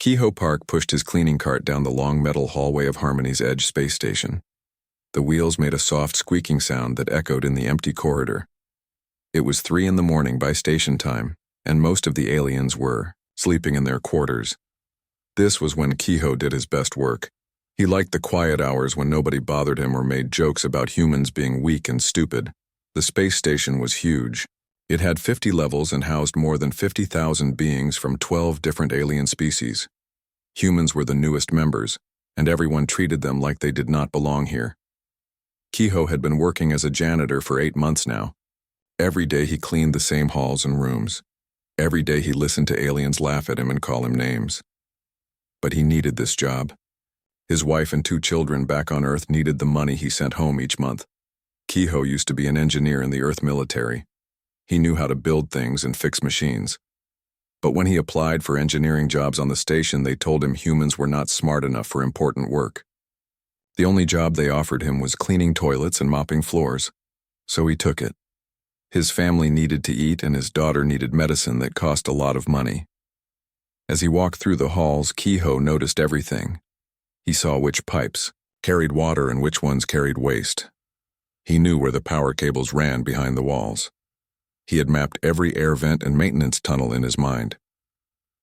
Kehoe Park pushed his cleaning cart down the long metal hallway of Harmony's Edge space station. The wheels made a soft squeaking sound that echoed in the empty corridor. It was 3 a.m. by station time, and most of the aliens were sleeping in their quarters. This was when Kehoe did his best work. He liked the quiet hours when nobody bothered him or made jokes about humans being weak and stupid. The space station was huge. It had 50 levels and housed more than 50,000 beings from 12 different alien species. Humans were the newest members, and everyone treated them like they did not belong here. Kehoe had been working as a janitor for 8 months now. Every day he cleaned the same halls and rooms. Every day he listened to aliens laugh at him and call him names. But he needed this job. His wife and 2 children back on Earth needed the money he sent home each month. Kehoe used to be an engineer in the Earth military. He knew how to build things and fix machines. But when he applied for engineering jobs on the station, they told him humans were not smart enough for important work. The only job they offered him was cleaning toilets and mopping floors, so he took it. His family needed to eat and his daughter needed medicine that cost a lot of money. As he walked through the halls, Kehoe noticed everything. He saw which pipes carried water and which ones carried waste. He knew where the power cables ran behind the walls. He had mapped every air vent and maintenance tunnel in his mind.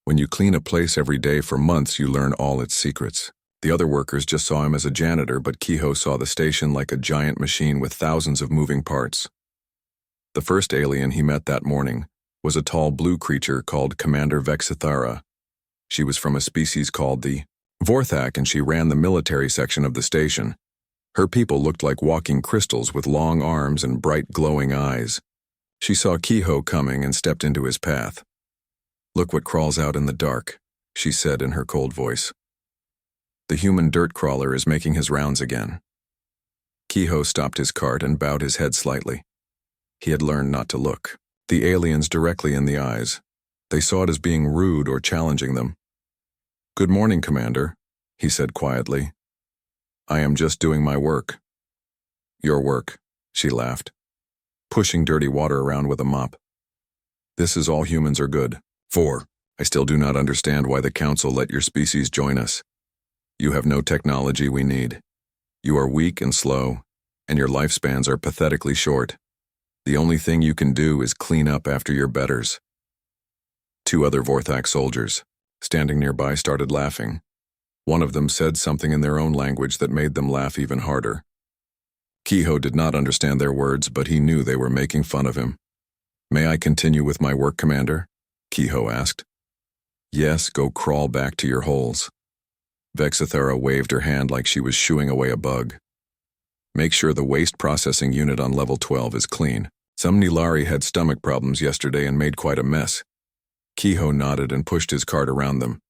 When you clean a place every day for months, you learn all its secrets. The other workers just saw him as a janitor, but Kehoe saw the station like a giant machine with thousands of moving parts. The first alien he met that morning was a tall blue creature called Commander Vexithara. She was from a species called the Vorthak, and she ran the military section of the station. Her people looked like walking crystals with long arms and bright glowing eyes. She saw Kehoe coming and stepped into his path. "Look what crawls out in the dark," she said in her cold voice. "The human dirt crawler is making his rounds again." Kehoe stopped his cart and bowed his head slightly. He had learned not to look the aliens directly in the eyes. They saw it as being rude or challenging them. "Good morning, Commander," he said quietly. "I am just doing my work." "Your work," she laughed, pushing dirty water around with a mop. "This is all humans are good for. I still do not understand why the Council let your species join us. You have no technology we need. You are weak and slow, and your lifespans are pathetically short. The only thing you can do is clean up after your betters." 2 other Vorthak soldiers, standing nearby, started laughing. One of them said something in their own language that made them laugh even harder. Kehoe did not understand their words, but he knew they were making fun of him. "May I continue with my work, Commander?" Kehoe asked. "Yes, go crawl back to your holes." Vexithara waved her hand like she was shooing away a bug. "Make sure the waste processing unit on level 12 is clean. Some Nilari had stomach problems yesterday and made quite a mess." Kehoe nodded and pushed his cart around them.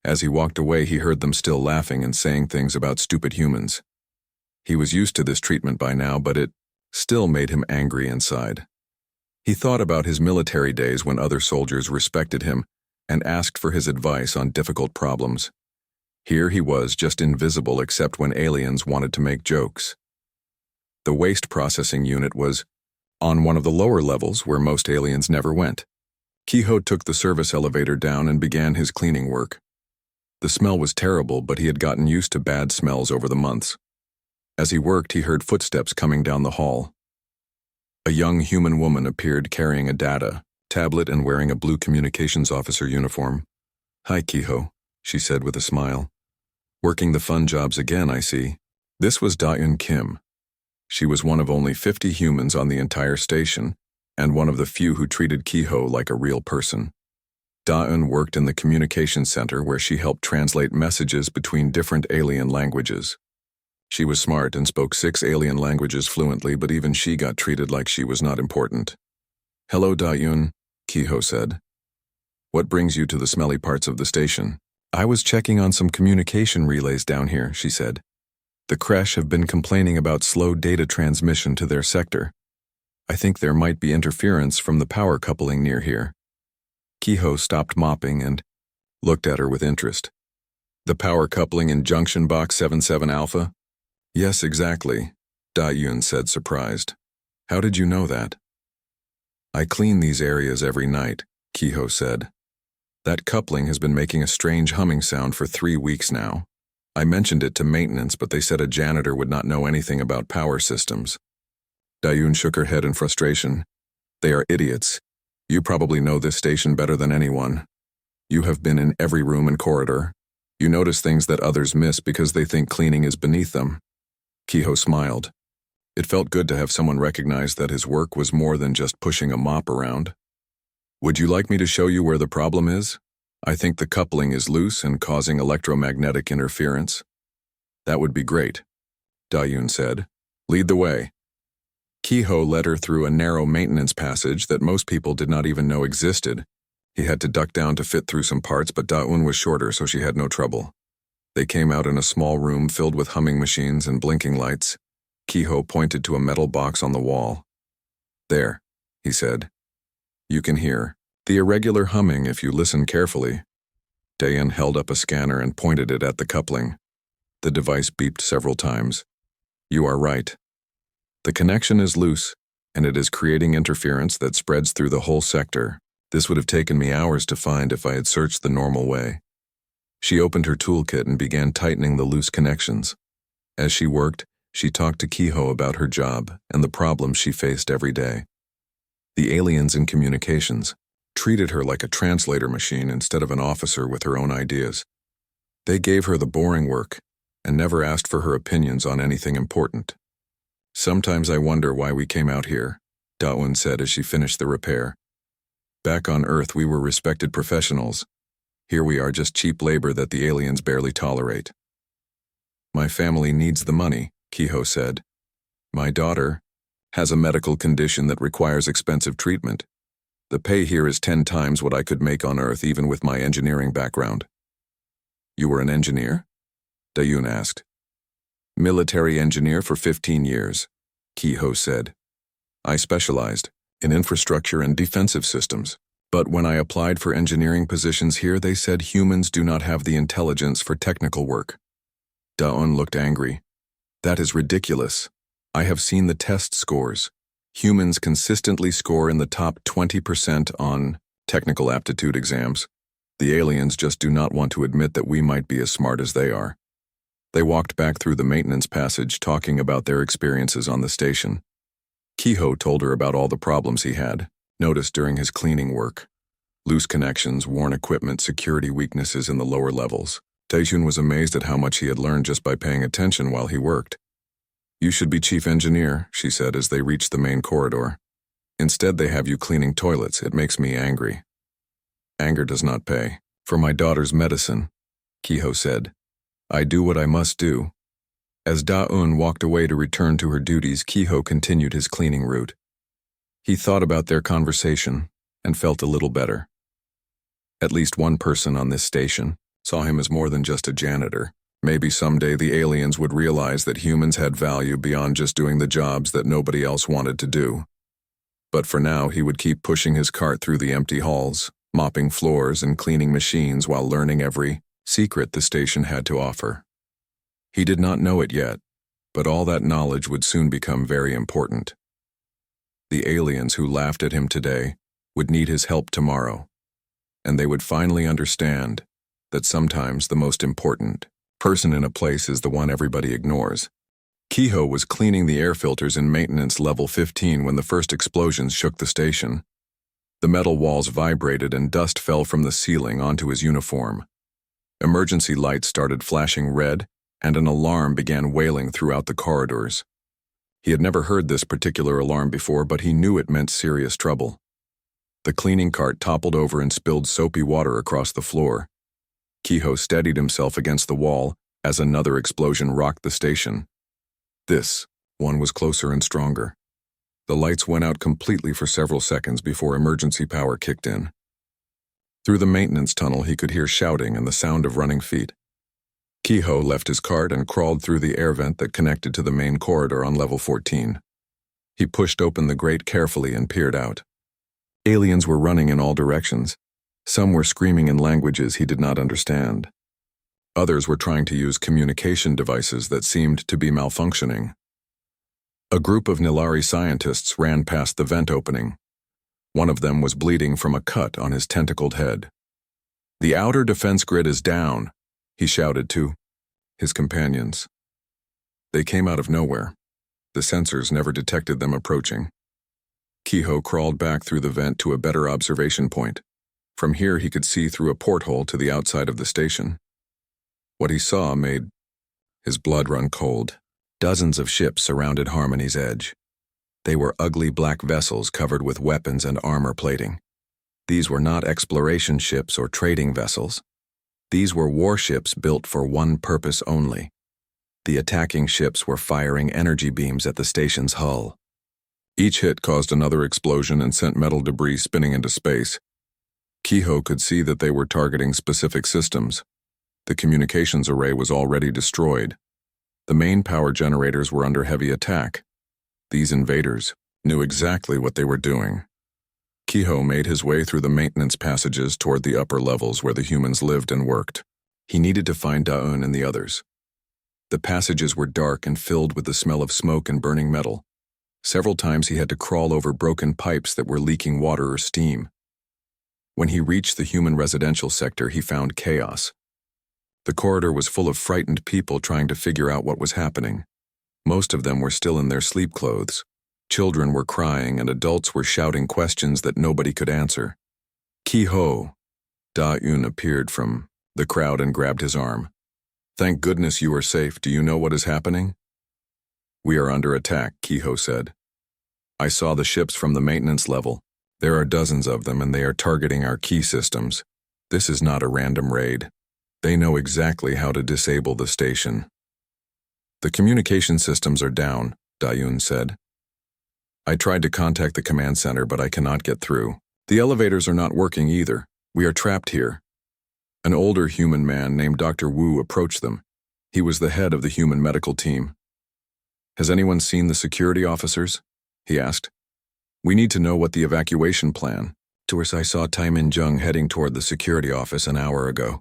As he walked away, he heard them still laughing and saying things about stupid humans. He was used to this treatment by now, but it still made him angry inside. He thought about his military days when other soldiers respected him and asked for his advice on difficult problems. Here he was, just invisible except when aliens wanted to make jokes. The waste processing unit was on one of the lower levels where most aliens never went. Kehoe took the service elevator down and began his cleaning work. The smell was terrible, but he had gotten used to bad smells over the months. As he worked, he heard footsteps coming down the hall. A young human woman appeared carrying a data tablet and wearing a blue communications officer uniform. "Hi, Kehoe," she said with a smile. "Working the fun jobs again, I see." This was Da-Eun Kim. She was one of only 50 humans on the entire station, and one of the few who treated Kehoe like a real person. Da-Eun worked in the communications center where she helped translate messages between different alien languages. She was smart and spoke 6 alien languages fluently, but even she got treated like she was not important. "Hello, Da-Eun," Kehoe said. "What brings you to the smelly parts of the station?" "I was checking on some communication relays down here," she said. "The Kresh have been complaining about slow data transmission to their sector. I think there might be interference from the power coupling near here." Kehoe stopped mopping and looked at her with interest. "The power coupling in Junction Box 77 Alpha?" "Yes, exactly," Da-Eun said, surprised. "How did you know that?" "I clean these areas every night," Kehoe said. That coupling has been making a strange humming sound for 3 weeks now. I mentioned it to maintenance, but they said a janitor would not know anything about power systems. Dayun shook her head in frustration. They are idiots. You probably know this station better than anyone. You have been in every room and corridor. You notice things that others miss because they think cleaning is beneath them. Kehoe smiled. It felt good to have someone recognize that his work was more than just pushing a mop around. Would you like me to show you where the problem is? I think the coupling is loose and causing electromagnetic interference. That would be great, Dayun said. Lead the way. Kehoe led her through a narrow maintenance passage that most people did not even know existed. He had to duck down to fit through some parts, but Dayun was shorter, so she had no trouble. They came out in a small room filled with humming machines and blinking lights. Kehoe pointed to a metal box on the wall. There, he said. You can hear the irregular humming if you listen carefully. Dayan held up a scanner and pointed it at the coupling. The device beeped several times. You are right. The connection is loose, and it is creating interference that spreads through the whole sector. This would have taken me hours to find if I had searched the normal way. She opened her toolkit and began tightening the loose connections. As she worked, she talked to Kehoe about her job and the problems she faced every day. The aliens in communications treated her like a translator machine instead of an officer with her own ideas. They gave her the boring work and never asked for her opinions on anything important. Sometimes I wonder why we came out here, Dawin said as she finished the repair. Back on Earth, we were respected professionals. Here we are just cheap labor that the aliens barely tolerate. My family needs the money, Kehoe said. My daughter has a medical condition that requires expensive treatment. The pay here is 10 times what I could make on Earth even with my engineering background. You were an engineer? Dayun asked. Military engineer for 15 years, Kehoe said. I specialized in infrastructure and defensive systems. But when I applied for engineering positions here, they said humans do not have the intelligence for technical work. Daon looked angry. That is ridiculous. I have seen the test scores. Humans consistently score in the top 20% on technical aptitude exams. The aliens just do not want to admit that we might be as smart as they are. They walked back through the maintenance passage talking about their experiences on the station. Kehoe told her about all the problems he had noticed during his cleaning work. Loose connections, worn equipment, security weaknesses in the lower levels. Daejun was amazed at how much he had learned just by paying attention while he worked. You should be chief engineer, she said as they reached the main corridor. Instead, they have you cleaning toilets. It makes me angry. Anger does not pay. For my daughter's medicine, Kehoe said. I do what I must do. As Da-un walked away to return to her duties, Kehoe continued his cleaning route. He thought about their conversation and felt a little better. At least one person on this station saw him as more than just a janitor. Maybe someday the aliens would realize that humans had value beyond just doing the jobs that nobody else wanted to do. But for now, he would keep pushing his cart through the empty halls, mopping floors and cleaning machines while learning every secret the station had to offer. He did not know it yet, but all that knowledge would soon become very important. The aliens who laughed at him today would need his help tomorrow, and they would finally understand that sometimes the most important person in a place is the one everybody ignores. Kehoe was cleaning the air filters in maintenance level 15 when the first explosions shook the station. The metal walls vibrated and dust fell from the ceiling onto his uniform. Emergency lights started flashing red, and an alarm began wailing throughout the corridors. He had never heard this particular alarm before, but he knew it meant serious trouble. The cleaning cart toppled over and spilled soapy water across the floor. Kehoe steadied himself against the wall as another explosion rocked the station. This one was closer and stronger. The lights went out completely for several seconds before emergency power kicked in. Through the maintenance tunnel, he could hear shouting and the sound of running feet. Kehoe left his cart and crawled through the air vent that connected to the main corridor on level 14. He pushed open the grate carefully and peered out. Aliens were running in all directions. Some were screaming in languages he did not understand. Others were trying to use communication devices that seemed to be malfunctioning. A group of Nilari scientists ran past the vent opening. One of them was bleeding from a cut on his tentacled head. "The outer defense grid is down," he shouted to his companions. They came out of nowhere. The sensors never detected them approaching. Kehoe crawled back through the vent to a better observation point. From here he could see through a porthole to the outside of the station. What he saw made his blood run cold. Dozens of ships surrounded Harmony's edge. They were ugly black vessels covered with weapons and armor plating. These were not exploration ships or trading vessels. These were warships built for one purpose only. The attacking ships were firing energy beams at the station's hull. Each hit caused another explosion and sent metal debris spinning into space. Kehoe could see that they were targeting specific systems. The communications array was already destroyed. The main power generators were under heavy attack. These invaders knew exactly what they were doing. Kehoe made his way through the maintenance passages toward the upper levels where the humans lived and worked. He needed to find Daun and the others. The passages were dark and filled with the smell of smoke and burning metal. Several times he had to crawl over broken pipes that were leaking water or steam. When he reached the human residential sector, he found chaos. The corridor was full of frightened people trying to figure out what was happening. Most of them were still in their sleep clothes. Children were crying and adults were shouting questions that nobody could answer. "Kehoe!" Da-un appeared from the crowd and grabbed his arm. "Thank goodness you are safe. Do you know what is happening?" "We are under attack," Kehoe said. "I saw the ships from the maintenance level. There are dozens of them and they are targeting our key systems. This is not a random raid. They know exactly how to disable the station." "The communication systems are down," Da-un said. "I tried to contact the command center, but I cannot get through. The elevators are not working either. We are trapped here." An older human man named Dr. Wu approached them. He was the head of the human medical team. "Has anyone seen the security officers?" he asked. "We need to know what the evacuation plan." "I saw Tai Min-jung heading toward the security office an hour ago,"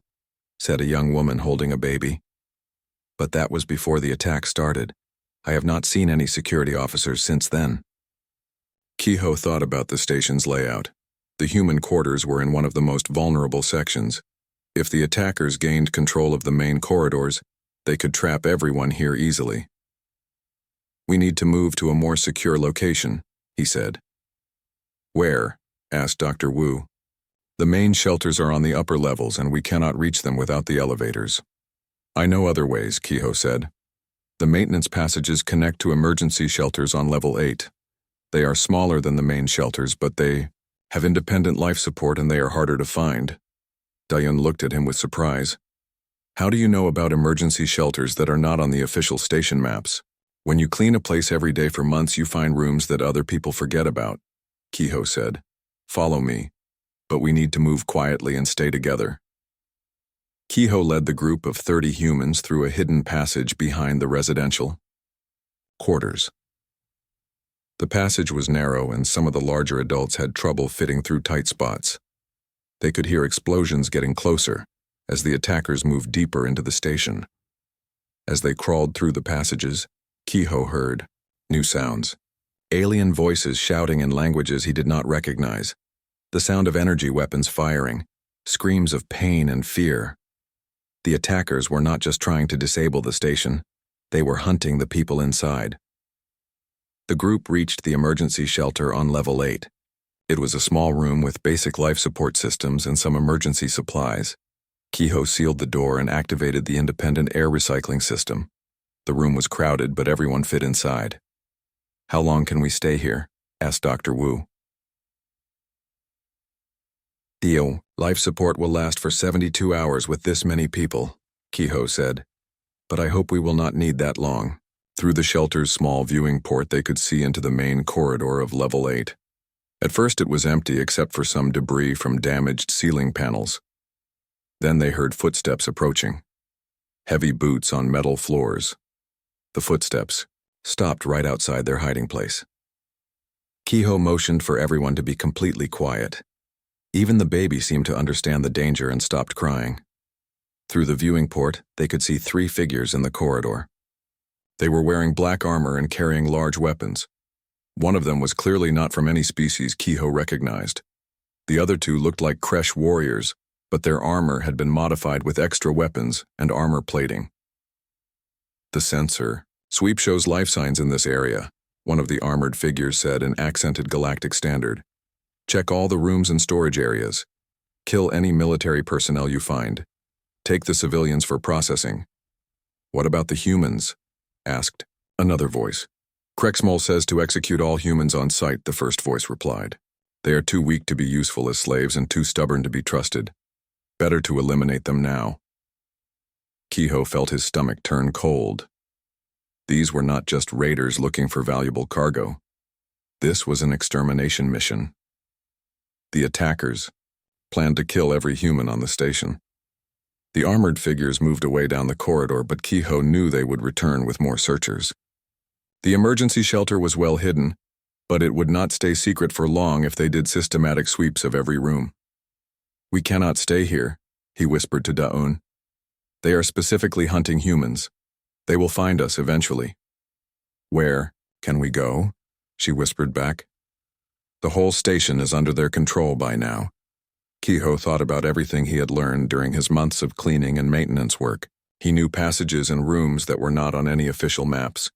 said a young woman holding a baby. "But that was before the attack started. I have not seen any security officers since then." Kehoe thought about the station's layout. The human quarters were in one of the most vulnerable sections. If the attackers gained control of the main corridors, they could trap everyone here easily. "We need to move to a more secure location," he said. "Where?" asked Dr. Wu. "The main shelters are on the upper levels and we cannot reach them without the elevators." "I know other ways," Kehoe said. "The maintenance passages connect to emergency shelters on level 8. They are smaller than the main shelters, but they have independent life support and they are harder to find." Da-un looked at him with surprise. "How do you know about emergency shelters that are not on the official station maps? When you clean a place every day for months, you find rooms that other people forget about," Kehoe said. "Follow me, but we need to move quietly and stay together." Kehoe led the group of 30 humans through a hidden passage behind the residential quarters. The passage was narrow and some of the larger adults had trouble fitting through tight spots. They could hear explosions getting closer as the attackers moved deeper into the station. As they crawled through the passages, Kehoe heard new sounds. Alien voices shouting in languages he did not recognize. The sound of energy weapons firing, screams of pain and fear. The attackers were not just trying to disable the station, they were hunting the people inside. The group reached the emergency shelter on level 8. It was a small room with basic life support systems and some emergency supplies. Kehoe sealed the door and activated the independent air recycling system. The room was crowded, but everyone fit inside. "How long can we stay here?" asked Dr. Wu. "The life support will last for 72 hours with this many people," Kehoe said. "But I hope we will not need that long." Through the shelter's small viewing port, they could see into the main corridor of level 8. At first it was empty except for some debris from damaged ceiling panels. Then they heard footsteps approaching. Heavy boots on metal floors. The footsteps stopped right outside their hiding place. Kehoe motioned for everyone to be completely quiet. Even the baby seemed to understand the danger and stopped crying. Through the viewing port, they could see 3 figures in the corridor. They were wearing black armor and carrying large weapons. One of them was clearly not from any species Kehoe recognized. The other 2 looked like Kresh warriors, but their armor had been modified with extra weapons and armor plating. The sensor. Sweep shows life signs in this area, one of the armored figures said in accented galactic standard. Check all the rooms and storage areas. Kill any military personnel you find. Take the civilians for processing. What about the humans? Asked another voice. Krexmol says to execute all humans on sight, the first voice replied. They are too weak to be useful as slaves and too stubborn to be trusted. Better to eliminate them now. Kehoe felt his stomach turn cold. These were not just raiders looking for valuable cargo. This was an extermination mission. The attackers planned to kill every human on the station. The armored figures moved away down the corridor, but Kehoe knew they would return with more searchers. The emergency shelter was well hidden, but it would not stay secret for long if they did systematic sweeps of every room. We cannot stay here, he whispered to Daun. They are specifically hunting humans. They will find us eventually. Where can we go? She whispered back. The whole station is under their control by now. Kehoe thought about everything he had learned during his months of cleaning and maintenance work. He knew passages and rooms that were not on any official maps.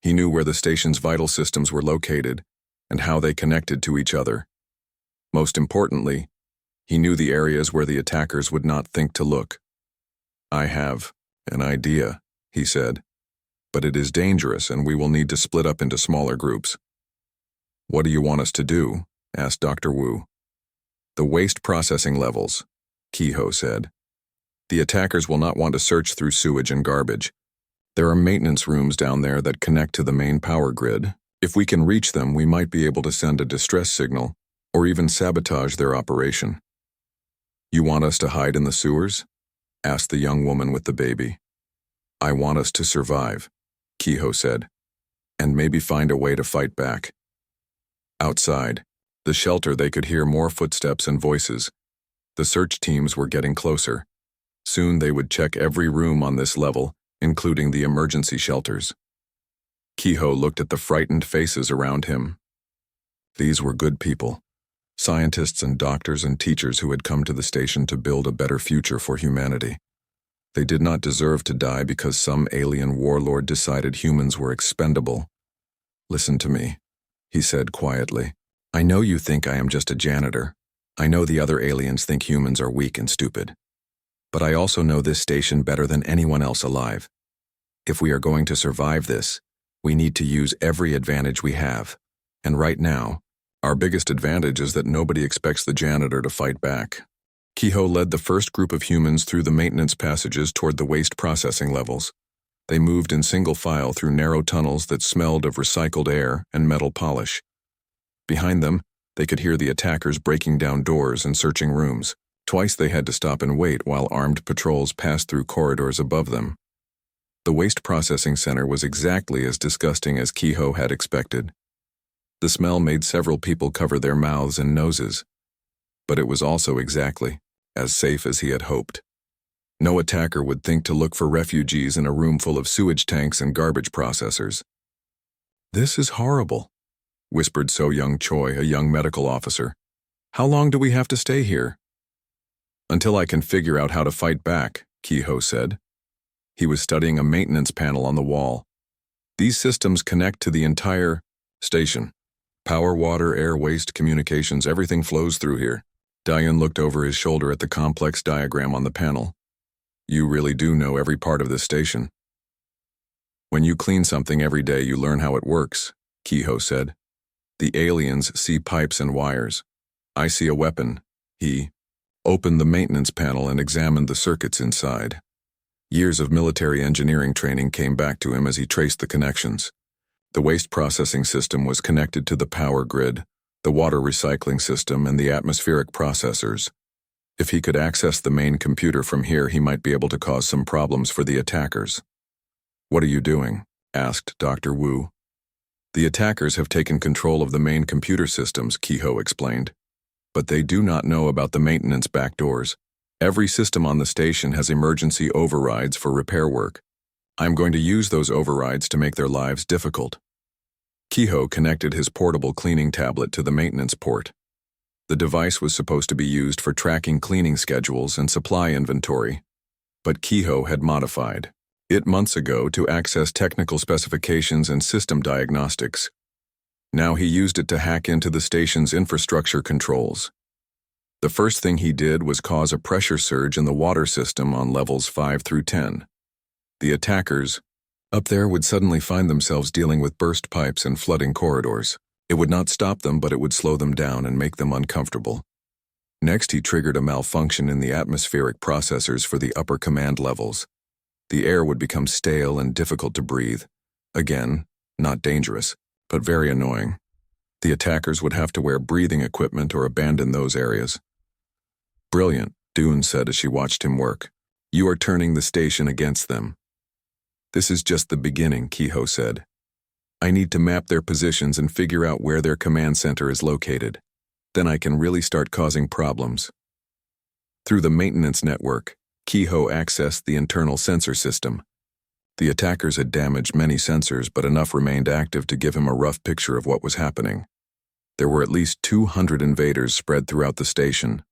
He knew where the station's vital systems were located and how they connected to each other. Most importantly, he knew the areas where the attackers would not think to look. I have an idea, he said, but it is dangerous and we will need to split up into smaller groups. What do you want us to do? Asked Dr. Wu. The waste processing levels, Kehoe said. The attackers will not want to search through sewage and garbage. There are maintenance rooms down there that connect to the main power grid. If we can reach them, we might be able to send a distress signal or even sabotage their operation. You want us to hide in the sewers? Asked the young woman with the baby. I want us to survive, Kehoe said, and maybe find a way to fight back. Outside the shelter, they could hear more footsteps and voices. The search teams were getting closer. Soon they would check every room on this level, including the emergency shelters. Kehoe looked at the frightened faces around him. These were good people, scientists and doctors and teachers who had come to the station to build a better future for humanity. They did not deserve to die because some alien warlord decided humans were expendable. Listen to me, he said quietly. I know you think I am just a janitor. I know the other aliens think humans are weak and stupid. But I also know this station better than anyone else alive. If we are going to survive this, we need to use every advantage we have. And right now, our biggest advantage is that nobody expects the janitor to fight back. Kehoe led the first group of humans through the maintenance passages toward the waste processing levels. They moved in single file through narrow tunnels that smelled of recycled air and metal polish. Behind them, they could hear the attackers breaking down doors and searching rooms. Twice they had to stop and wait while armed patrols passed through corridors above them. The waste processing center was exactly as disgusting as Kehoe had expected. The smell made several people cover their mouths and noses. But it was also exactly as safe as he had hoped. No attacker would think to look for refugees in a room full of sewage tanks and garbage processors. This is horrible, whispered So Young Choi, a young medical officer. How long do we have to stay here? Until I can figure out how to fight back, Kehoe said. He was studying a maintenance panel on the wall. These systems connect to the entire station. Power, water, air, waste, communications, everything flows through here. Diane looked over his shoulder at the complex diagram on the panel. You really do know every part of this station. When you clean something every day, you learn how it works, Kehoe said. The aliens see pipes and wires. I see a weapon. He opened the maintenance panel and examined the circuits inside. Years of military engineering training came back to him as he traced the connections. The waste processing system was connected to the power grid, the water recycling system, and the atmospheric processors. If he could access the main computer from here, he might be able to cause some problems for the attackers. What are you doing? Asked Dr. Wu. The attackers have taken control of the main computer systems, Kehoe explained. But they do not know about the maintenance backdoors. Every system on the station has emergency overrides for repair work. I'm going to use those overrides to make their lives difficult. Kehoe connected his portable cleaning tablet to the maintenance port. The device was supposed to be used for tracking cleaning schedules and supply inventory, but Kehoe had modified it months ago to access technical specifications and system diagnostics. Now he used it to hack into the station's infrastructure controls. The first thing he did was cause a pressure surge in the water system on levels 5 through 10. The attackers up there would suddenly find themselves dealing with burst pipes and flooding corridors. It would not stop them, but it would slow them down and make them uncomfortable. Next, he triggered a malfunction in the atmospheric processors for the upper command levels. The air would become stale and difficult to breathe. Again, not dangerous, but very annoying. The attackers would have to wear breathing equipment or abandon those areas. "Brilliant," Dune said as she watched him work. "You are turning the station against them." "This is just the beginning," Kehoe said. "I need to map their positions and figure out where their command center is located. Then I can really start causing problems." Through the maintenance network, Kehoe accessed the internal sensor system. The attackers had damaged many sensors, but enough remained active to give him a rough picture of what was happening. There were at least 200 invaders spread throughout the station.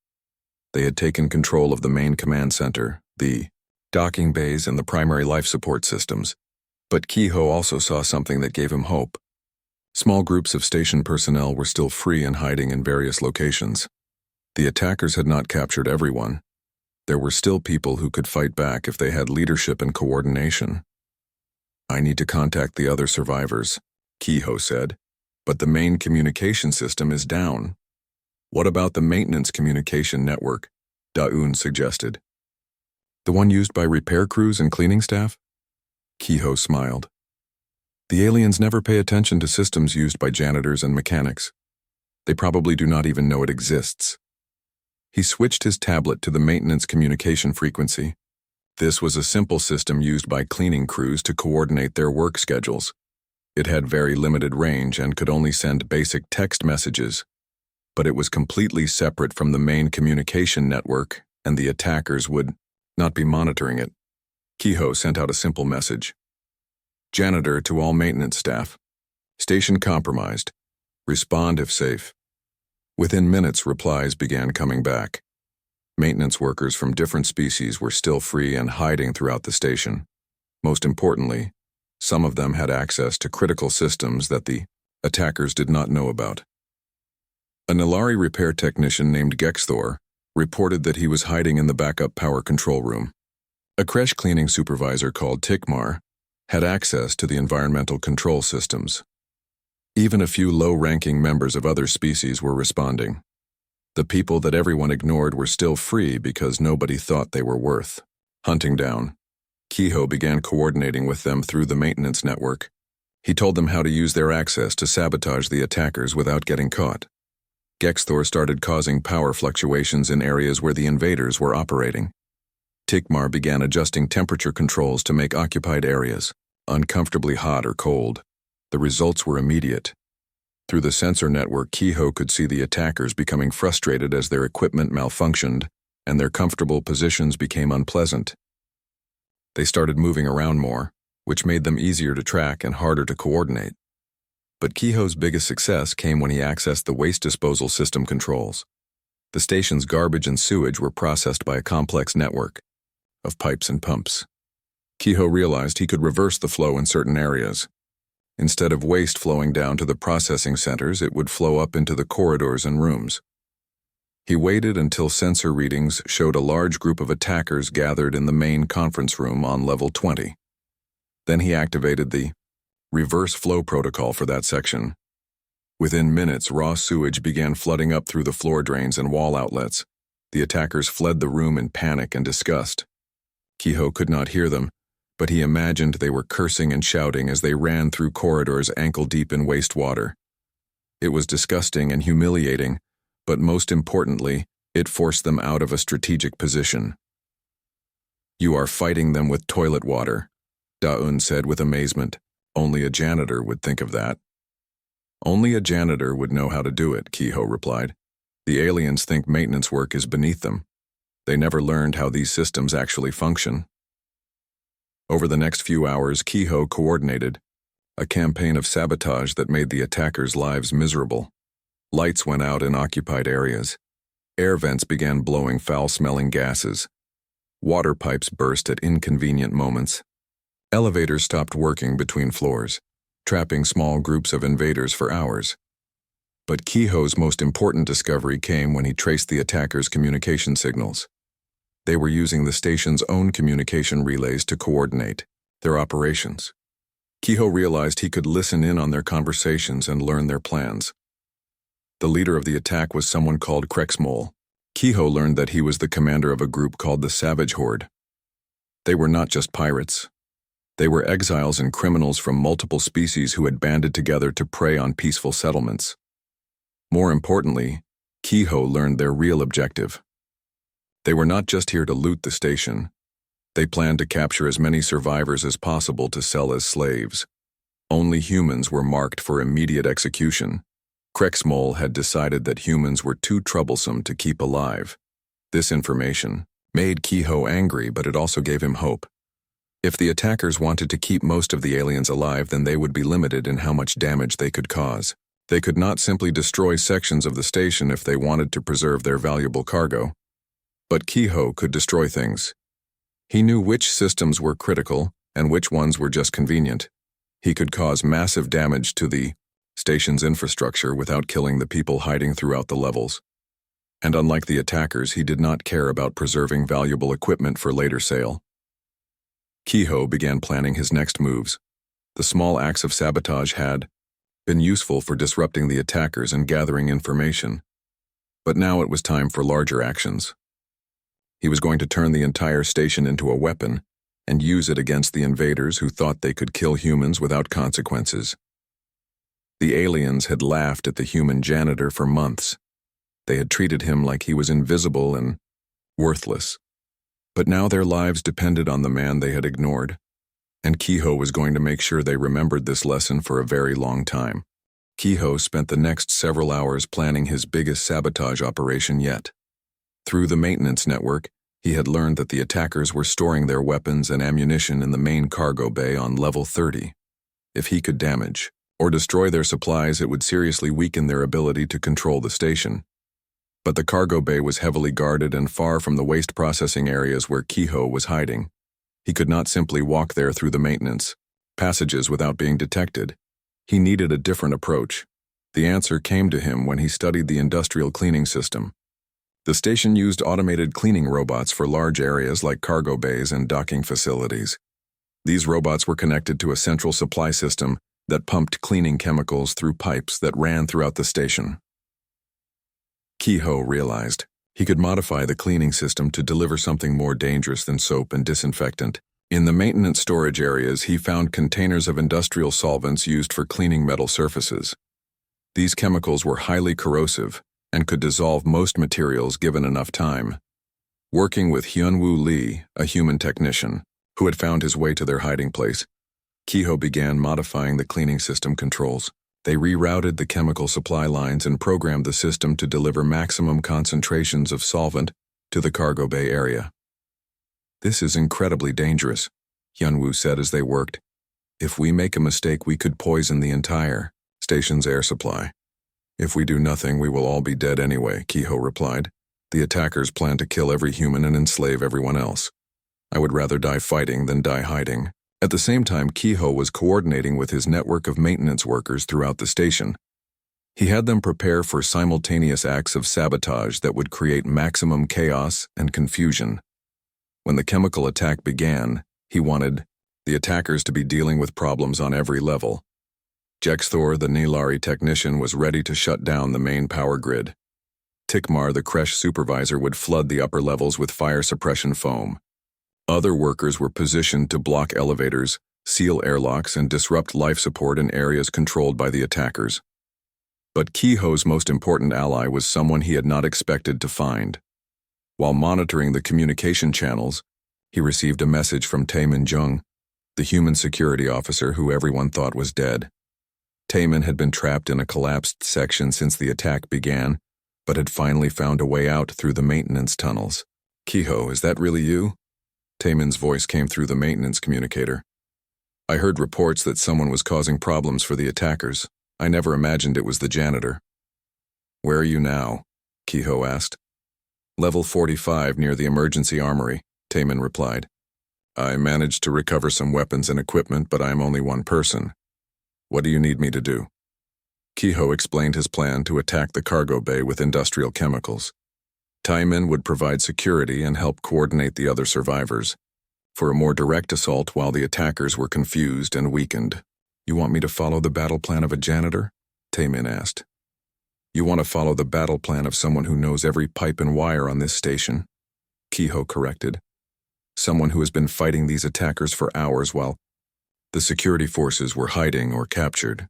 They had taken control of the main command center, the docking bays, and the primary life support systems. But Kehoe also saw something that gave him hope. Small groups of station personnel were still free and hiding in various locations. The attackers had not captured everyone. There were still people who could fight back if they had leadership and coordination. "I need to contact the other survivors," Kehoe said, "but the main communication system is down." "What about the maintenance communication network?" Daun suggested. "The one used by repair crews and cleaning staff?" Kehoe smiled. "The aliens never pay attention to systems used by janitors and mechanics. They probably do not even know it exists." He switched his tablet to the maintenance communication frequency. This was a simple system used by cleaning crews to coordinate their work schedules. It had very limited range and could only send basic text messages, but it was completely separate from the main communication network, and the attackers would not be monitoring it. Kehoe sent out a simple message. "Janitor to all maintenance staff. Station compromised. Respond if safe." Within minutes, replies began coming back. Maintenance workers from different species were still free and hiding throughout the station. Most importantly, some of them had access to critical systems that the attackers did not know about. A Nilari repair technician named Gexthor reported that he was hiding in the backup power control room. A creche cleaning supervisor called Tikmar had access to the environmental control systems. Even a few low-ranking members of other species were responding. The people that everyone ignored were still free because nobody thought they were worth hunting down. Kehoe began coordinating with them through the maintenance network. He told them how to use their access to sabotage the attackers without getting caught. Gexthor started causing power fluctuations in areas where the invaders were operating. Tikmar began adjusting temperature controls to make occupied areas uncomfortably hot or cold. The results were immediate. Through the sensor network, Kehoe could see the attackers becoming frustrated as their equipment malfunctioned and their comfortable positions became unpleasant. They started moving around more, which made them easier to track and harder to coordinate. But Kehoe's biggest success came when he accessed the waste disposal system controls. The station's garbage and sewage were processed by a complex network of pipes and pumps. Kehoe realized he could reverse the flow in certain areas. Instead of waste flowing down to the processing centers, it would flow up into the corridors and rooms. He waited until sensor readings showed a large group of attackers gathered in the main conference room on level 20. Then he activated the reverse flow protocol for that section. Within minutes, raw sewage began flooding up through the floor drains and wall outlets. The attackers fled the room in panic and disgust. Kehoe could not hear them, but he imagined they were cursing and shouting as they ran through corridors ankle-deep in wastewater. It was disgusting and humiliating, but most importantly, it forced them out of a strategic position. "You are fighting them with toilet water," Daun said with amazement. "Only a janitor would think of that." "Only a janitor would know how to do it," Kehoe replied. "The aliens think maintenance work is beneath them. They never learned how these systems actually function." Over the next few hours, Kehoe coordinated a campaign of sabotage that made the attackers' lives miserable. Lights went out in occupied areas. Air vents began blowing foul-smelling gases. Water pipes burst at inconvenient moments. Elevators stopped working between floors, trapping small groups of invaders for hours. But Kehoe's most important discovery came when he traced the attackers' communication signals. They were using the station's own communication relays to coordinate their operations. Kehoe realized he could listen in on their conversations and learn their plans. The leader of the attack was someone called Krexmole. Kehoe learned that he was the commander of a group called the Savage Horde. They were not just pirates. They were exiles and criminals from multiple species who had banded together to prey on peaceful settlements. More importantly, Kehoe learned their real objective. They were not just here to loot the station. They planned to capture as many survivors as possible to sell as slaves. Only humans were marked for immediate execution. Krexmole had decided that humans were too troublesome to keep alive. This information made Kehoe angry, but it also gave him hope. If the attackers wanted to keep most of the aliens alive, then they would be limited in how much damage they could cause. They could not simply destroy sections of the station if they wanted to preserve their valuable cargo. But Kehoe could destroy things. He knew which systems were critical and which ones were just convenient. He could cause massive damage to the station's infrastructure without killing the people hiding throughout the levels. And unlike the attackers, he did not care about preserving valuable equipment for later sale. Kehoe began planning his next moves. The small acts of sabotage had been useful for disrupting the attackers and gathering information. But now it was time for larger actions. He was going to turn the entire station into a weapon and use it against the invaders who thought they could kill humans without consequences. The aliens had laughed at the human janitor for months. They had treated him like he was invisible and worthless. But now their lives depended on the man they had ignored, and Kehoe was going to make sure they remembered this lesson for a very long time. Kehoe spent the next several hours planning his biggest sabotage operation yet. Through the maintenance network, he had learned that the attackers were storing their weapons and ammunition in the main cargo bay on level 30. If he could damage or destroy their supplies, it would seriously weaken their ability to control the station. But the cargo bay was heavily guarded and far from the waste processing areas where Kehoe was hiding. He could not simply walk there through the maintenance passages without being detected. He needed a different approach. The answer came to him when he studied the industrial cleaning system. The station used automated cleaning robots for large areas like cargo bays and docking facilities. These robots were connected to a central supply system that pumped cleaning chemicals through pipes that ran throughout the station. Kehoe realized he could modify the cleaning system to deliver something more dangerous than soap and disinfectant. In the maintenance storage areas, he found containers of industrial solvents used for cleaning metal surfaces. These chemicals were highly corrosive and could dissolve most materials given enough time. Working with Hyunwoo Lee, a human technician, who had found his way to their hiding place, Kehoe began modifying the cleaning system controls. They rerouted the chemical supply lines and programmed the system to deliver maximum concentrations of solvent to the cargo bay area. "This is incredibly dangerous," Hyunwoo said as they worked. "If we make a mistake, we could poison the entire station's air supply." "If we do nothing, we will all be dead anyway," Kehoe replied. "The attackers plan to kill every human and enslave everyone else. I would rather die fighting than die hiding." At the same time, Kehoe was coordinating with his network of maintenance workers throughout the station. He had them prepare for simultaneous acts of sabotage that would create maximum chaos and confusion. When the chemical attack began, he wanted the attackers to be dealing with problems on every level. Jexthor, the Nilari technician, was ready to shut down the main power grid. Tikmar, the creche supervisor, would flood the upper levels with fire suppression foam. Other workers were positioned to block elevators, seal airlocks, and disrupt life support in areas controlled by the attackers. But Kehoe's most important ally was someone he had not expected to find. While monitoring the communication channels, he received a message from Taemin Jung, the human security officer who everyone thought was dead. Taemin had been trapped in a collapsed section since the attack began, but had finally found a way out through the maintenance tunnels. "Kehoe, is that really you?" Taemin's voice came through the maintenance communicator. "I heard reports that someone was causing problems for the attackers. I never imagined it was the janitor." Where are you now? Kehoe asked. Level 45 near the emergency armory, Taemin replied. I managed to recover some weapons and equipment, but I am only one person. What do you need me to do? Kehoe explained his plan to attack the cargo bay with industrial chemicals. Taemin would provide security and help coordinate the other survivors for a more direct assault while the attackers were confused and weakened. You want me to follow the battle plan of a janitor? Taemin asked. You want to follow the battle plan of someone who knows every pipe and wire on this station? Kehoe corrected. Someone who has been fighting these attackers for hours while the security forces were hiding or captured.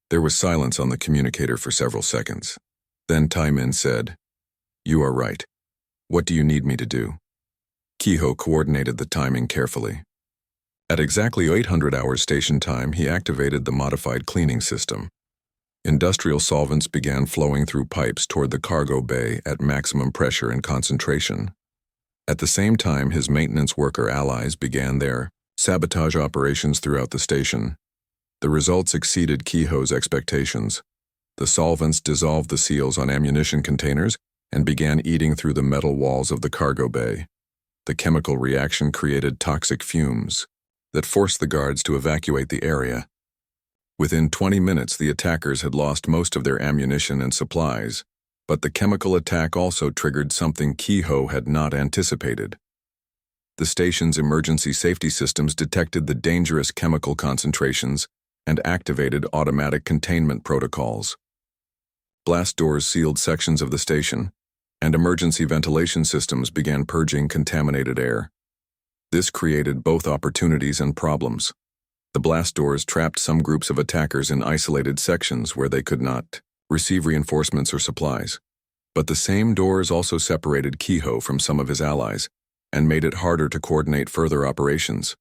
There was silence on the communicator for several seconds. Then Taemin said, You are right. What do you need me to do? Kehoe coordinated the timing carefully. At exactly 800 hours station time, he activated the modified cleaning system. Industrial solvents began flowing through pipes toward the cargo bay at maximum pressure and concentration. At the same time, his maintenance worker allies began their sabotage operations throughout the station. The results exceeded Kehoe's expectations. The solvents dissolved the seals on ammunition containers and began eating through the metal walls of the cargo bay. The chemical reaction created toxic fumes that forced the guards to evacuate the area. Within 20 minutes, the attackers had lost most of their ammunition and supplies, but the chemical attack also triggered something Kehoe had not anticipated. The station's emergency safety systems detected the dangerous chemical concentrations and activated automatic containment protocols. Blast doors sealed sections of the station, and emergency ventilation systems began purging contaminated air. This created both opportunities and problems. The blast doors trapped some groups of attackers in isolated sections where they could not receive reinforcements or supplies. But the same doors also separated Kehoe from some of his allies and made it harder to coordinate further operations.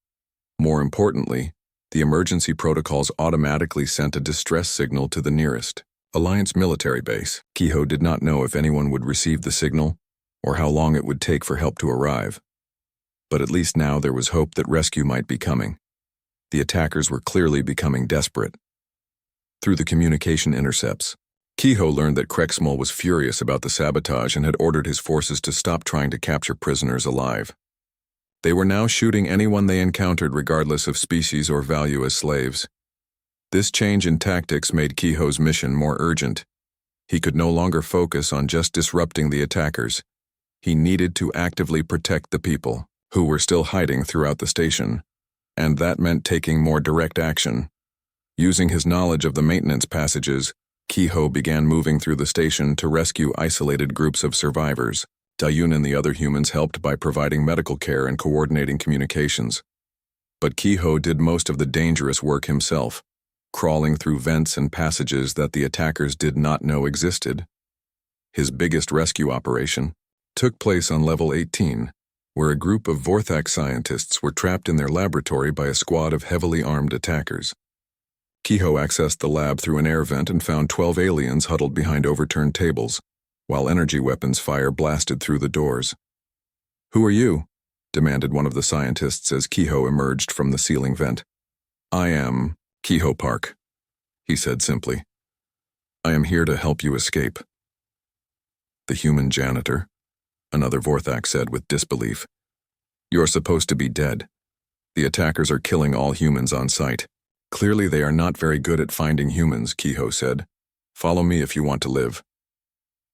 More importantly, the emergency protocols automatically sent a distress signal to the nearest Alliance military base. Kehoe did not know if anyone would receive the signal or how long it would take for help to arrive. But at least now there was hope that rescue might be coming. The attackers were clearly becoming desperate. Through the communication intercepts, Kehoe learned that Krexmol was furious about the sabotage and had ordered his forces to stop trying to capture prisoners alive. They were now shooting anyone they encountered regardless of species or value as slaves. This change in tactics made Kehoe's mission more urgent. He could no longer focus on just disrupting the attackers. He needed to actively protect the people who were still hiding throughout the station, and that meant taking more direct action. Using his knowledge of the maintenance passages, Kehoe began moving through the station to rescue isolated groups of survivors. Dayun and the other humans helped by providing medical care and coordinating communications. But Kehoe did most of the dangerous work himself, crawling through vents and passages that the attackers did not know existed. His biggest rescue operation took place on level 18, where a group of Vorthak scientists were trapped in their laboratory by a squad of heavily armed attackers. Kehoe accessed the lab through an air vent and found 12 aliens huddled behind overturned tables, while energy weapons fire blasted through the doors. "Who are you?" demanded one of the scientists as Kehoe emerged from the ceiling vent. "I am Kehoe Park," he said simply. "I am here to help you escape." "The human janitor," another Vorthak said with disbelief. "You're supposed to be dead. The attackers are killing all humans on sight. Clearly they are not very good at finding humans," Kehoe said. "Follow me if you want to live."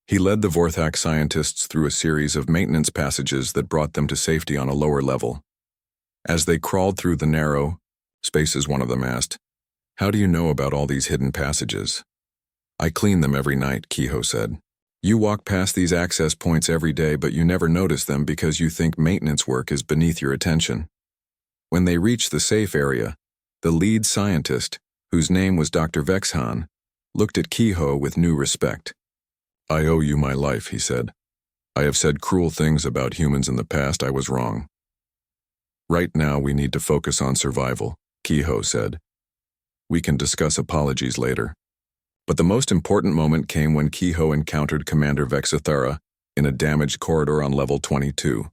He led the Vorthak scientists through a series of maintenance passages that brought them to safety on a lower level. As they crawled through the narrow spaces, one of them asked, "How do you know about all these hidden passages?" "I clean them every night," Kehoe said. "You walk past these access points every day, but you never notice them because you think maintenance work is beneath your attention." When they reached the safe area, the lead scientist, whose name was Dr. Vexhan, looked at Kehoe with new respect. "I owe you my life," he said. "I have said cruel things about humans in the past. I was wrong. Right now we need to focus on survival," Kehoe said. "We can discuss apologies later." But the most important moment came when Kehoe encountered Commander Vexathara in a damaged corridor on level 22.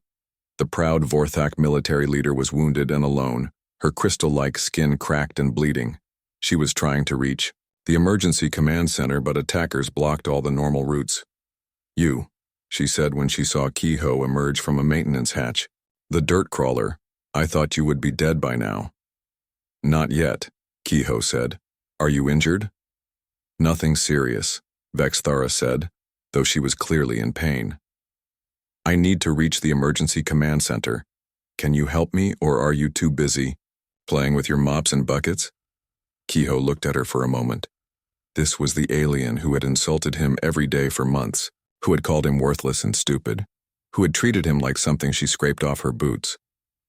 The proud Vorthak military leader was wounded and alone, her crystal-like skin cracked and bleeding. She was trying to reach The emergency command center, but attackers blocked all the normal routes. "You," she said when she saw Kehoe emerge from a maintenance hatch. "The dirt crawler. I thought you would be dead by now." "Not yet," Kehoe said. "Are you injured?" "Nothing serious," Vexthara said, though she was clearly in pain. "I need to reach the emergency command center. Can you help me, or are you too busy playing with your mops and buckets?" Kehoe looked at her for a moment. This was the alien who had insulted him every day for months, who had called him worthless and stupid, who had treated him like something she scraped off her boots.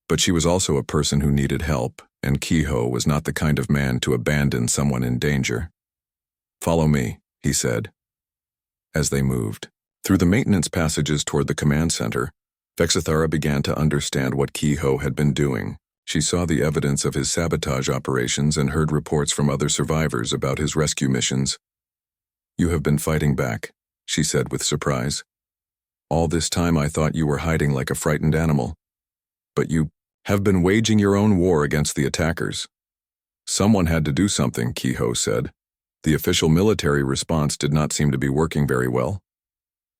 But she was also a person who needed help, and Kehoe was not the kind of man to abandon someone in danger. "Follow me," he said. As they moved through the maintenance passages toward the command center, Vexthara began to understand what Kehoe had been doing. She saw the evidence of his sabotage operations and heard reports from other survivors about his rescue missions. "You have been fighting back," she said with surprise. "All this time I thought you were hiding like a frightened animal. But you have been waging your own war against the attackers." "Someone had to do something," Kehoe said. The official military response did not seem to be working very well.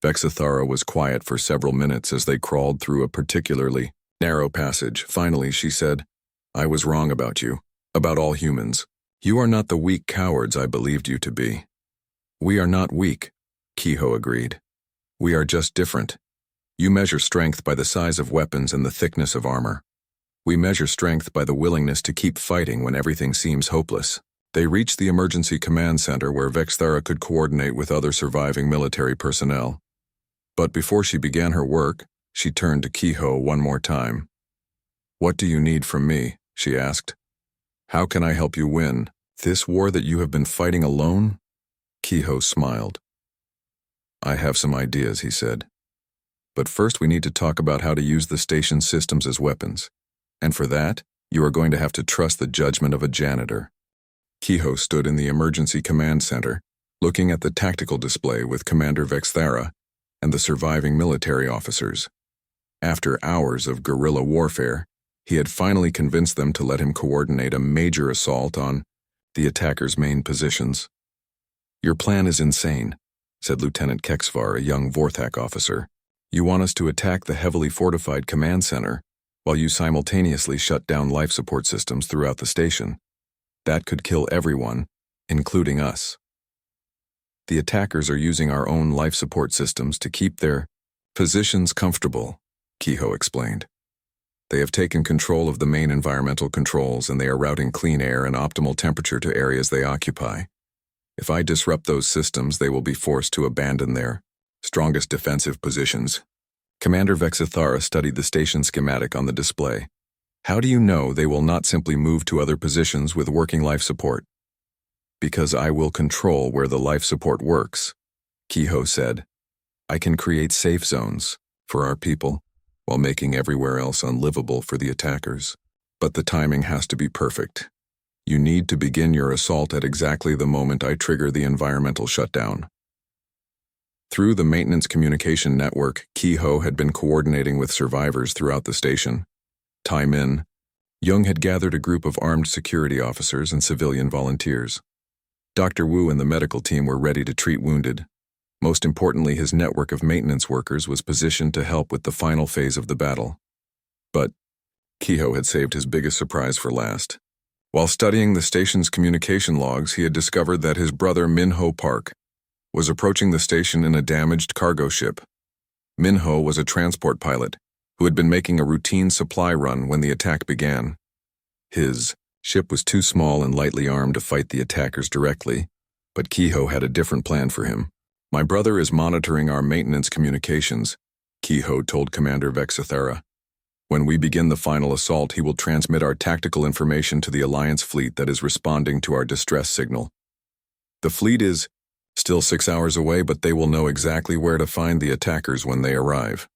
Vexthara was quiet for several minutes as they crawled through a particularly narrow passage. Finally, she said, "I was wrong about you, about all humans. You are not the weak cowards I believed you to be." "We are not weak," Kehoe agreed. "We are just different. You measure strength by the size of weapons and the thickness of armor. We measure strength by the willingness to keep fighting when everything seems hopeless." They reached the emergency command center where Vexthara could coordinate with other surviving military personnel. But before she began her work, she turned to Kehoe one more time. "What do you need from me?" she asked. "How can I help you win this war that you have been fighting alone?" Kehoe smiled. "I have some ideas," he said. "But first we need to talk about how to use the station's systems as weapons. And for that, you are going to have to trust the judgment of a janitor." Kehoe stood in the emergency command center, looking at the tactical display with Commander Vexthara and the surviving military officers. After hours of guerrilla warfare, he had finally convinced them to let him coordinate a major assault on the attackers' main positions. "Your plan is insane," said Lieutenant Kexvar, a young Vorthak officer. "You want us to attack the heavily fortified command center, while you simultaneously shut down life support systems throughout the station. That could kill everyone, including us. The attackers are using our own life support systems to keep their positions comfortable," Kehoe explained. "They have taken control of the main environmental controls, and they are routing clean air and optimal temperature to areas they occupy. If I disrupt those systems, they will be forced to abandon their strongest defensive positions." Commander Vexthara studied the station schematic on the display. "How do you know they will not simply move to other positions with working life support?" "Because I will control where the life support works," Kehoe said. "I can create safe zones for our people, while making everywhere else unlivable for the attackers. But the timing has to be perfect. You need to begin your assault at exactly the moment I trigger the environmental shutdown." Through the maintenance communication network, Kehoe had been coordinating with survivors throughout the station. Time in, Young had gathered a group of armed security officers and civilian volunteers. Dr. Wu and the medical team were ready to treat wounded. Most importantly, his network of maintenance workers was positioned to help with the final phase of the battle. But Kehoe had saved his biggest surprise for last. While studying the station's communication logs, he had discovered that his brother Minho Park was approaching the station in a damaged cargo ship. Minho was a transport pilot who had been making a routine supply run when the attack began. His ship was too small and lightly armed to fight the attackers directly, but Kehoe had a different plan for him. "My brother is monitoring our maintenance communications," Kehoe told Commander Vexthara. "When we begin the final assault, he will transmit our tactical information to the Alliance fleet that is responding to our distress signal. The fleet is still 6 hours away, but they will know exactly where to find the attackers when they arrive."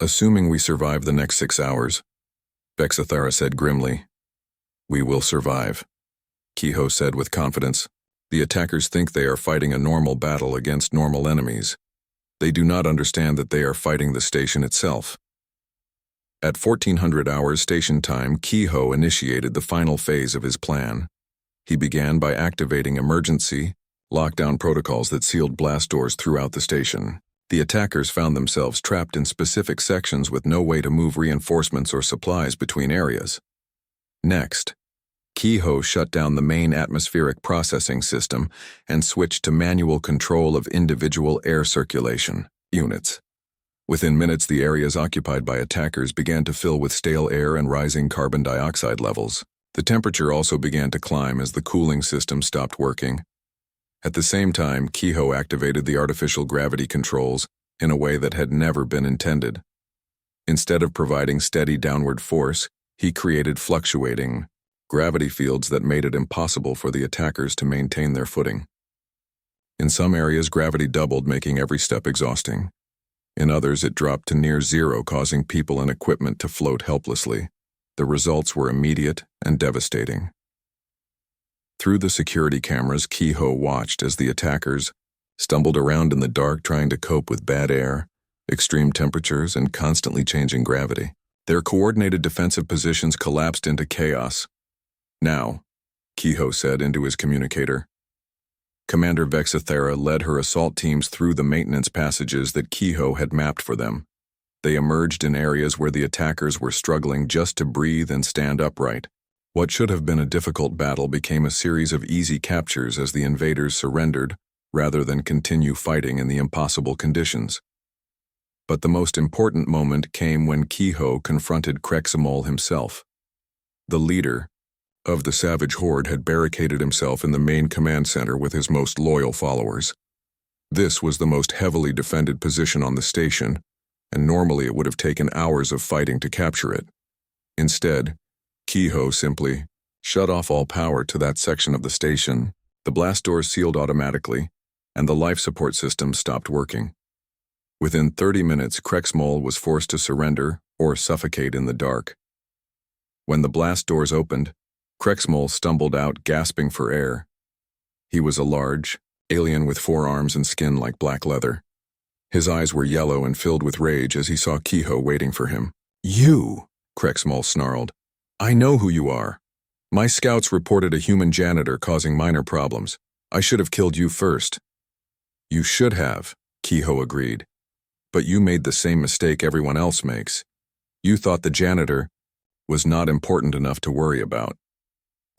"Assuming we survive the next 6 hours," Vexthara said grimly. "We will survive," Kehoe said with confidence. "The attackers think they are fighting a normal battle against normal enemies. They do not understand that they are fighting the station itself." At 1400 hours station time, Kehoe initiated the final phase of his plan. He began by activating emergency lockdown protocols that sealed blast doors throughout the station. The attackers found themselves trapped in specific sections with no way to move reinforcements or supplies between areas. Next, Kehoe shut down the main atmospheric processing system and switched to manual control of individual air circulation units. Within minutes, the areas occupied by attackers began to fill with stale air and rising carbon dioxide levels. The temperature also began to climb as the cooling system stopped working. At the same time, Kehoe activated the artificial gravity controls in a way that had never been intended. Instead of providing steady downward force, he created fluctuating gravity fields that made it impossible for the attackers to maintain their footing. In some areas, gravity doubled, making every step exhausting. In others, it dropped to near zero, causing people and equipment to float helplessly. The results were immediate and devastating. Through the security cameras, Kehoe watched as the attackers stumbled around in the dark, trying to cope with bad air, extreme temperatures, and constantly changing gravity. Their coordinated defensive positions collapsed into chaos. "Now," Kehoe said into his communicator. Commander Vexithera led her assault teams through the maintenance passages that Kehoe had mapped for them. They emerged in areas where the attackers were struggling just to breathe and stand upright. What should have been a difficult battle became a series of easy captures as the invaders surrendered rather than continue fighting in the impossible conditions. But the most important moment came when Kehoe confronted Krexamol himself. The leader of the savage horde had barricaded himself in the main command center with his most loyal followers. This was the most heavily defended position on the station, and normally it would have taken hours of fighting to capture it. Instead, Kehoe simply shut off all power to that section of the station. The blast doors sealed automatically, and the life support system stopped working. Within 30 minutes, Krexamol was forced to surrender or suffocate in the dark. When the blast doors opened, Krexamol stumbled out, gasping for air. He was a large alien with 4 arms and skin like black leather. His eyes were yellow and filled with rage as he saw Kehoe waiting for him. "You!" Krexamol snarled. "I know who you are. My scouts reported a human janitor causing minor problems. I should have killed you first." "You should have," Kehoe agreed. "But you made the same mistake everyone else makes. You thought the janitor was not important enough to worry about."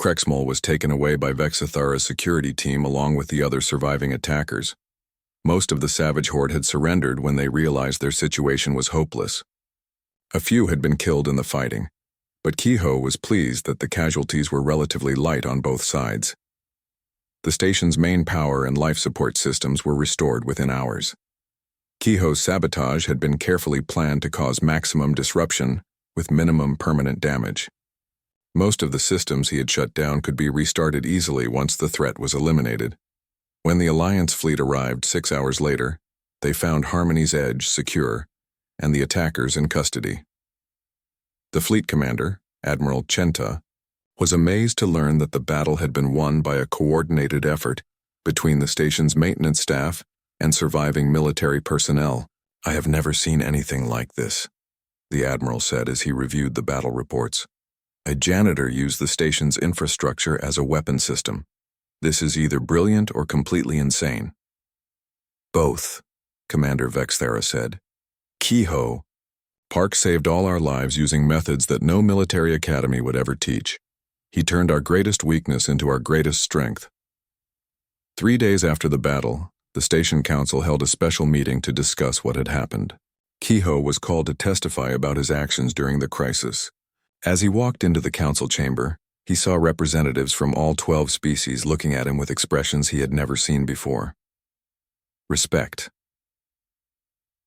Krexamol was taken away by Vexithara's security team along with the other surviving attackers. Most of the savage horde had surrendered when they realized their situation was hopeless. A few had been killed in the fighting, but Kehoe was pleased that the casualties were relatively light on both sides. The station's main power and life support systems were restored within hours. Kehoe's sabotage had been carefully planned to cause maximum disruption with minimum permanent damage. Most of the systems he had shut down could be restarted easily once the threat was eliminated. When the Alliance fleet arrived 6 hours later, they found Harmony's Edge secure and the attackers in custody. The fleet commander, Admiral Chenta, was amazed to learn that the battle had been won by a coordinated effort between the station's maintenance staff and surviving military personnel. "I have never seen anything like this," the Admiral said as he reviewed the battle reports. "A janitor used the station's infrastructure as a weapon system. This is either brilliant or completely insane." "Both," Commander Vexthera said. "Kehoe, Park saved all our lives using methods that no military academy would ever teach. He turned our greatest weakness into our greatest strength." 3 days after the battle, the station council held a special meeting to discuss what had happened. Kehoe was called to testify about his actions during the crisis. As he walked into the council chamber, he saw representatives from all 12 species looking at him with expressions he had never seen before. Respect.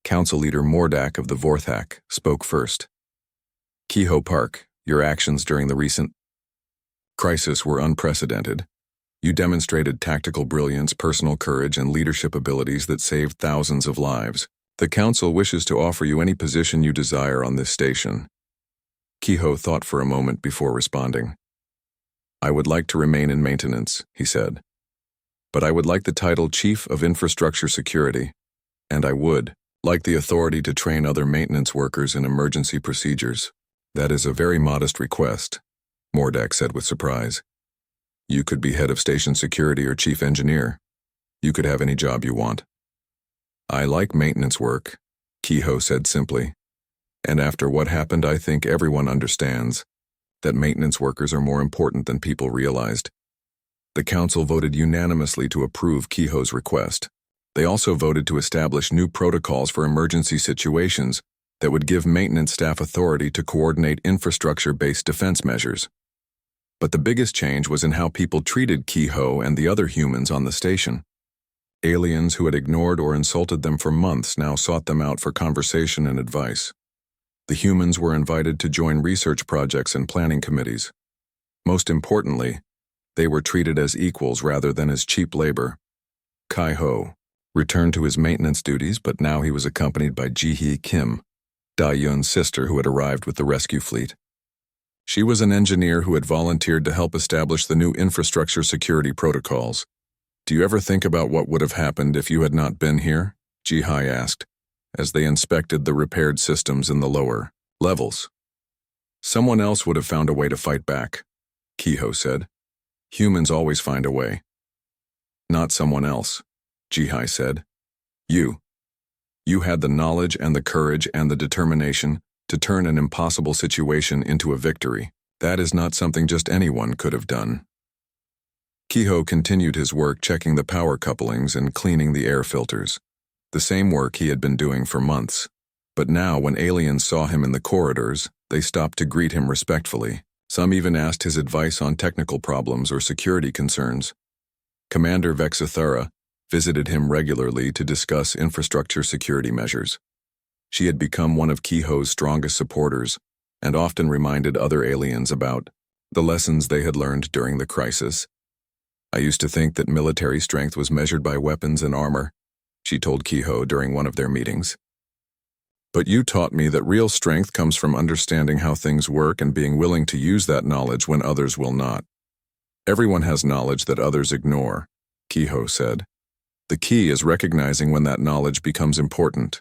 Council leader Mordak of the Vorthak spoke first. "Kehoe Park, your actions during the recent crisis were unprecedented. You demonstrated tactical brilliance, personal courage, and leadership abilities that saved thousands of lives. The council wishes to offer you any position you desire on this station." Kehoe thought for a moment before responding. "I would like to remain in maintenance," he said. "But I would like the title Chief of Infrastructure Security, and I would like the authority to train other maintenance workers in emergency procedures." "That is a very modest request," Mordak said with surprise. You could be head of station security or chief engineer. You could have any job you want. I like maintenance work, Kehoe said simply. And after what happened, I think everyone understands that maintenance workers are more important than people realized. The council voted unanimously to approve Kehoe's request. They also voted to establish new protocols for emergency situations that would give maintenance staff authority to coordinate infrastructure-based defense measures. But the biggest change was in how people treated Kehoe and the other humans on the station. Aliens who had ignored or insulted them for months now sought them out for conversation and advice. The humans were invited to join research projects and planning committees. Most importantly, they were treated as equals rather than as cheap labor. Kai-ho returned to his maintenance duties, but now he was accompanied by Ji-hee Kim, Da-yun's sister who had arrived with the rescue fleet. She was an engineer who had volunteered to help establish the new infrastructure security protocols. "Do you ever think about what would have happened if you had not been here?" Ji-hee asked, as they inspected the repaired systems in the lower levels. "Someone else would have found a way to fight back," Kehoe said. "Humans always find a way." "Not someone else," Ji-hee said. You. You had the knowledge and the courage and the determination to turn an impossible situation into a victory. That is not something just anyone could have done." Kehoe continued his work checking the power couplings and cleaning the air filters. The same work he had been doing for months. But now, when aliens saw him in the corridors, they stopped to greet him respectfully. Some even asked his advice on technical problems or security concerns. Commander Vexithara visited him regularly to discuss infrastructure security measures. She had become one of Kehoe's strongest supporters and often reminded other aliens about the lessons they had learned during the crisis. "I used to think that military strength was measured by weapons and armor," she told Kehoe during one of their meetings. "But you taught me that real strength comes from understanding how things work and being willing to use that knowledge when others will not. Everyone has knowledge that others ignore," Kehoe said. "The key is recognizing when that knowledge becomes important."